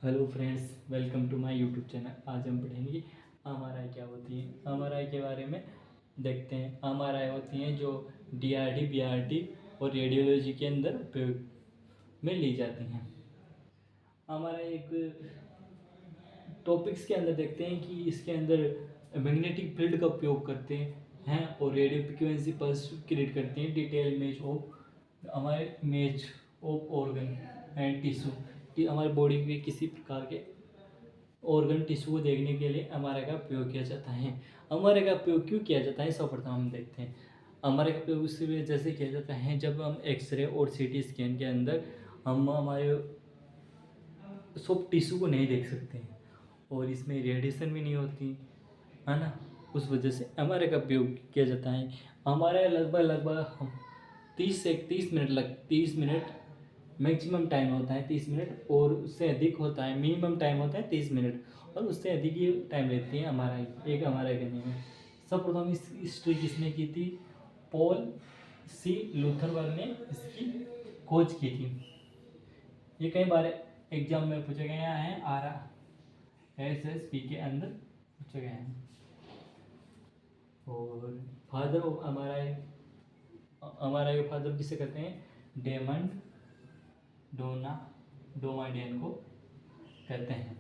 Hello friends, welcome to my YouTube channel. आज हम पढ़ेंगे एमआरआई क्या होती है। एमआरआई के बारे में देखते हैं। एमआरआई होती हैं जो डीआरडी, बीआरटी और रेडियोलॉजी के अंदर उपयोग में ली जाती हैं। एमआरआई एक टॉपिक्स के अंदर देखते हैं कि इसके अंदर मैग्नेटिक फील्ड का उपयोग करते हैं और रेडियो फ्रिक्वेंसी पल्स क्रिएट करते हैं। डिटेल इमेज ऑफ हमारे image of organ and tissue कि हमारे बॉडी के किसी प्रकार के ऑर्गन टिश्यू को देखने के लिए एमआरआई का उपयोग किया जाता है। एमआरआई का उपयोग क्यों किया जाता है, सर्वप्रथम हम देखते हैं। एमआरआई का उपयोग उस वजह से किया जाता है जब हम एक्सरे और सीटी स्कैन के अंदर हम हमारे सब टिश्यू को नहीं देख सकते हैं और इसमें रेडिएशन भी नहीं होती है ना। उस वजह से एमआरआई का उपयोग किया जाता है। एमआरआई लगभग 30 मिनट मैक्सिमम टाइम होता है 30 मिनट, और उससे अधिक होता है, मिनिमम टाइम होता है 30 मिनट, और उससे अधिक ही टाइम लेती है एमआरआई करने में। सर्वप्रथम इस हिस्ट्री किसने की थी? पॉल सी लूथरबर्ग ने इसकी खोज की थी। ये कई बार एग्जाम में पूछे गए हैं, RSSP के अंदर पूछे गए हैं। और फादर ऑफ एमआरआई के फादर किसे कहते हैं? डेमंड डोमाडियन को कहते हैं।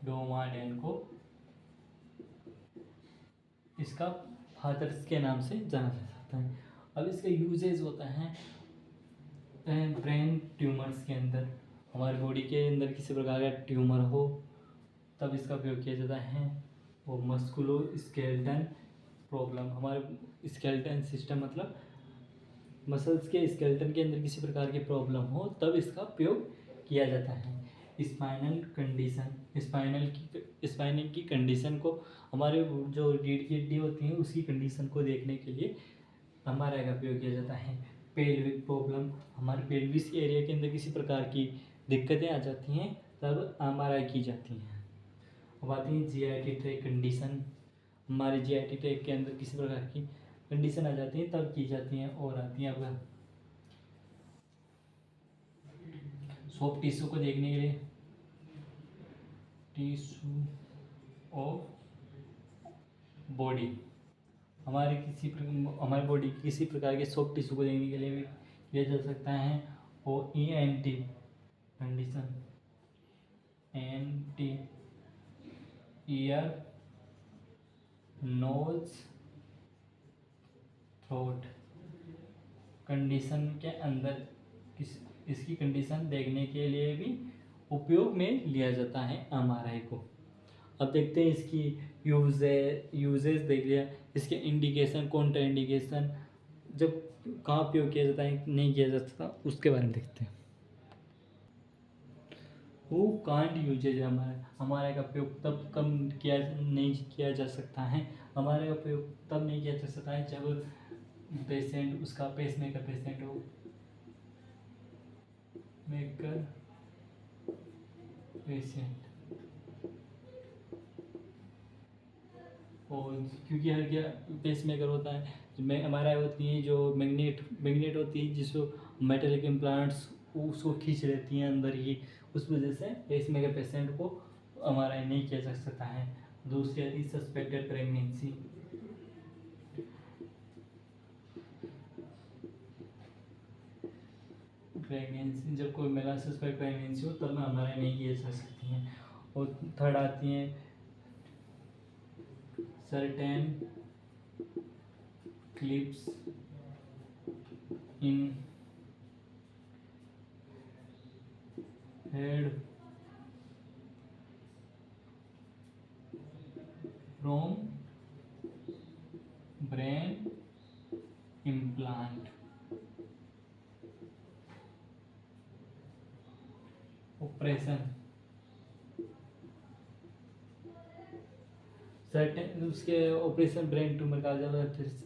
डोमाडियन को इसका फादर्स के नाम से जाना जाता है। अब इसका यूजेज होता है ब्रेन ट्यूमर्स के अंदर। हमारी बॉडी के अंदर किसी प्रकार का ट्यूमर हो तब इसका उपयोग किया जाता है। और मस्कुलो स्केलेटन प्रॉब्लम, हमारे स्केलेटन सिस्टम मतलब मसल्स के स्केलेटन के अंदर किसी प्रकार की प्रॉब्लम हो तब इसका उपयोग किया जाता है। स्पाइनल की कंडीशन को, हमारे जो रीढ़ की हड्डी होती है उसकी कंडीशन को देखने के लिए एमआरआई का उपयोग किया जाता है। पेल्विक प्रॉब्लम, हमारे पेल्विस एरिया के अंदर किसी प्रकार की दिक्कतें आ जाती हैं तब एमआरआई की जाती हैं। अब आती है जीआईटी ट्रैक कंडीशन, हमारे जीआईटी ट्रैक के अंदर किसी प्रकार की कंडीशन आ जाती है तब की जाती हैं। और आती हैं अब सॉफ्ट टिश्यू को देखने के लिए, टिश्यू ऑफ बॉडी, हमारी बॉडी किसी प्रकार के सॉफ्ट टिश्यू को देखने के लिए भी किया जा सकता है। और ENT condition, ENT ear nose throat condition के अंदर इसकी कंडीशन देखने के लिए भी उपयोग में लिया जाता है एमआरआई को। अब देखते हैं इसकी यूजेस देख लिया, इसके इंडिकेशन, कौन सा इंडिकेशन, जब कहाँ उपयोग किया जाता है नहीं किया जा सकता, उसके बारे में देखते हैं। वो कांट यूजेज है हमारे का उपयोग तब कम नहीं किया जा सकता है। हमारे का उपयोग तब नहीं किया जा सकता है जब पेशेंट, उसका पेसमेकर पेशेंट हो, और क्योंकि हर क्या पेसमेकर होता है, एमआरआई होती है जो मैग्नेट होती है जिसको मेटेलिक इम्प्लांट्स उसको खींच लेती हैं अंदर ही। उस वजह से पेसमेकर पेशेंट को एमआरआई नहीं किया जा सकता है। दूसरी आती है सस्पेक्टेड प्रेगनेंसी, जब कोई महिला सस्पेक्ट प्रेगनेंसी हो तब एमआरआई नहीं किए जा सकती हैं। और थर्ड आती है certain clips in head from brain implant, operation certain, उसके ऑपरेशन ब्रेन ट्यूमर का जब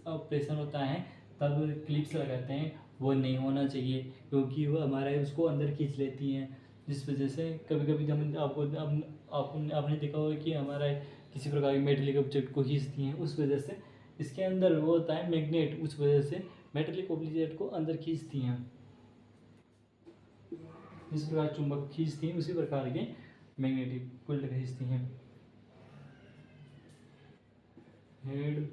ऑपरेशन होता है तब क्लिप्स लगाते हैं, वो नहीं होना चाहिए क्योंकि वो हमारे उसको अंदर खींच लेती हैं। जिस वजह से कभी कभी जब आपने देखा होगा कि हमारा किसी प्रकार के मेटेलिक ऑब्जेक्ट को खींचती हैं, उस वजह से इसके अंदर वो होता है मैग्नेट, उस वजह से मेटेलिक ऑब्जेक्ट को अंदर खींचती हैं। इस प्रकार चुंबक खींचती हैं, उसी प्रकार के मैग्नेटिक फील्ड खींचती हैं। हेड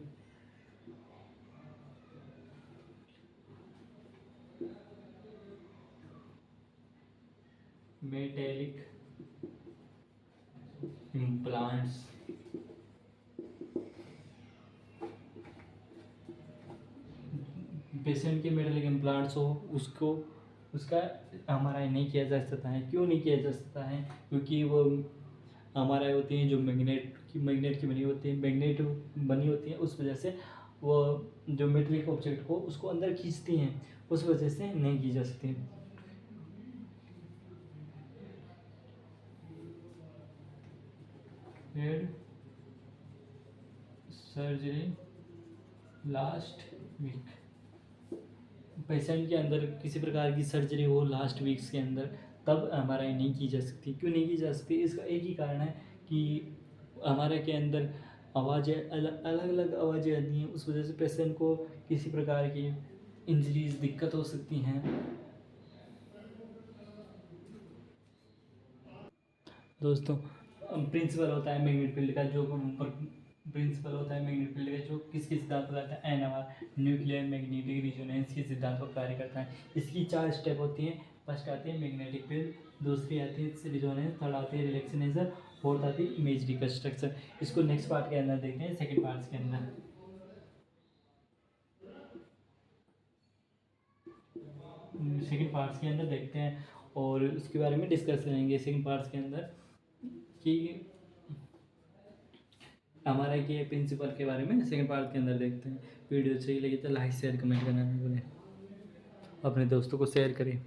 मेटेलिक इम्प्लांट्स, पेशेंट के मेटेलिक इम्प्लांट्स हो उसको उसका एमआरआई नहीं किया जा सकता है। क्यों नहीं किया जा सकता है? क्योंकि वो एमआरआई होती हैं जो मैग्नेट की बनी होती है, मैग्नेट बनी होती है, उस वजह से वो जो मेटेलिक ऑब्जेक्ट को उसको अंदर खींचती हैं, उस वजह से नहीं की जा सकती। Head surgery last week, patient के अंदर किसी प्रकार की सर्जरी हो लास्ट वीक्स के अंदर, तब एमआरआई नहीं की जा सकती। क्यों नहीं की जा सकती? इसका एक ही कारण है कि एमआरआई के अंदर आवाज़ें अलग अलग आवाज़ें आती हैं, उस वजह से पेशेंट को किसी प्रकार की इंजरीज दिक्कत हो सकती हैं। दोस्तों, प्रिंसिपल होता है मैग्नेट फील्ड का, जो प्रिंसिपल होता है मैग्नेट फील्ड का, जो किसके सिद्धांत पर आता है? एनएमआर, न्यूक्लियर मैग्नेटिक रिजोनेंस के सिद्धांत पर कार्य करता है। इसकी 4 स्टेप होती हैं। फर्स्ट आती है मैग्नेटिक फील्ड, दूसरी आती है रिजोनेंस, थर्ड आती है रिलैक्सेशन, फोर्थ आती है इमेज रिकंस्ट्रक्शन। इसको नेक्स्ट पार्ट के अंदर देखते हैं, सेकेंड पार्ट के अंदर। सेकेंड पार्ट्स के अंदर देखते हैं और उसके बारे में डिस्कस करेंगे सेकेंड पार्ट्स के अंदर कि हमारा के प्रिंसिपल के बारे में सेकेंड पार्ट के अंदर देखते हैं। वीडियो सही लगी तो लाइक शेयर कमेंट करना ना भूलें, अपने दोस्तों को शेयर करें।